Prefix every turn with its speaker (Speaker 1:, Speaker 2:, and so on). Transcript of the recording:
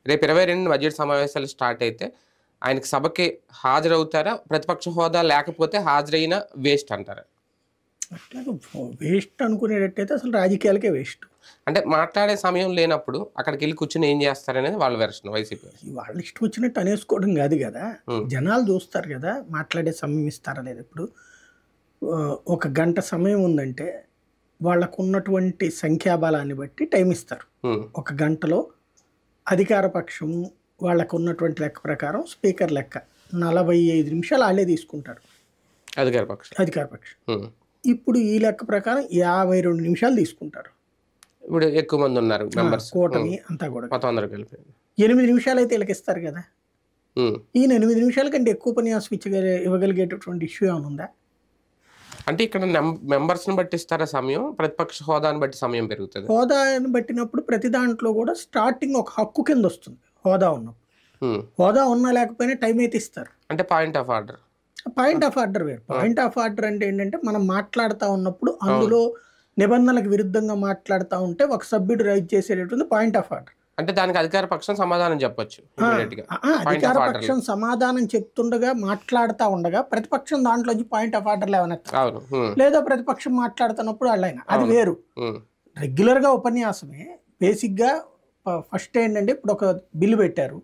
Speaker 1: రేపు 22 బడ్జెట్ సమావేశాలు స్టార్ట్ అయితే ఆయనకి సభకి హాజరవుతారా? ప్రతిపక్ష హోదా లేకపోతే హాజరైన వేస్ట్ అంటారా?
Speaker 2: అట్లాగా వేస్ట్ అనుకునేటట్టయితే అసలు రాజకీయాలకే వేస్ట్.
Speaker 1: అంటే మాట్లాడే సమయం లేనప్పుడు అక్కడికెళ్ళి కూర్చొని ఏం చేస్తారనేది వాళ్ళ వెర్షన్ వైసీపీ.
Speaker 2: వాళ్ళ ఇష్టం వచ్చినట్టు అనేసుకోవడం కాదు కదా, జనాలు చూస్తారు కదా మాట్లాడే సమయం ఇస్తారా లేదు. ఇప్పుడు ఒక గంట సమయం ఉందంటే వాళ్ళకు ఉన్నటువంటి సంఖ్యాబలాన్ని బట్టి టైం ఇస్తారు. ఒక గంటలో అధికార పక్షం వాళ్ళకు ఉన్నటువంటి లెక్క ప్రకారం స్పీకర్ లెక్క 45 నిమిషాలు వాళ్ళే తీసుకుంటారు
Speaker 1: అధికార పక్షం.
Speaker 2: ఇప్పుడు ఈ లెక్క ప్రకారం 52 నిమిషాలు తీసుకుంటారు.
Speaker 1: ఇప్పుడు ఎక్కువ మంది ఉన్నారు మెంబర్స్,
Speaker 2: కూటమి అంతా కూడా
Speaker 1: మొత్తం అందరూ కలిపి
Speaker 2: 8 నిమిషాలు అయితే వీళ్ళకి ఇస్తారు కదా. ఈయన 8 నిమిషాల కంటే ఎక్కువ ఉపన్యాసం ఇవ్వగలిగేటటువంటి ఇష్యూ ఏమైనా ఉందా?
Speaker 1: అంటే ఇక్కడ మెంబర్స్ని బట్టి ఇస్తారా సమయం, ప్రతిపక్ష హోదాని బట్టి సమయం పెరుగుతుంది?
Speaker 2: హోదాని బట్టినప్పుడు ప్రతి దాంట్లో కూడా స్టార్టింగ్ ఒక హక్కు కింద వస్తుంది. హోదా ఉన్నప్పుడు, హోదా ఉన్నా లేకపోయినా టైం అయితే ఇస్తారు.
Speaker 1: అంటే పాయింట్ ఆఫ్ ఆర్డర్
Speaker 2: వేరు. పాయింట్ ఆఫ్ ఆర్డర్ అంటే ఏంటంటే మనం మాట్లాడుతూ ఉన్నప్పుడు అందులో నిబంధనలకు విరుద్ధంగా మాట్లాడుతూ ఉంటే ఒక సభ్యుడు రైజ్ చేసేటటువంటి పాయింట్ ఆఫ్ ఆర్డర్.
Speaker 1: అంటే దానికి అధికార పక్షం సమాధానం చెప్పొచ్చు.
Speaker 2: అధికార పక్షం సమాధానం చెప్తుండగా మాట్లాడుతూ ఉండగా ప్రతిపక్షం దాంట్లోంచి పాయింట్ ఆఫ్ ఆర్డర్ లేవనెత్తారు, లేదా ప్రతిపక్షం మాట్లాడుతున్నప్పుడు వాళ్ళైనా అది వేరు. రెగ్యులర్ గా ఉపన్యాసమే బేసిక్ గా ఫస్ట్ ఏంటంటే ఇప్పుడు ఒక బిల్లు పెట్టారు,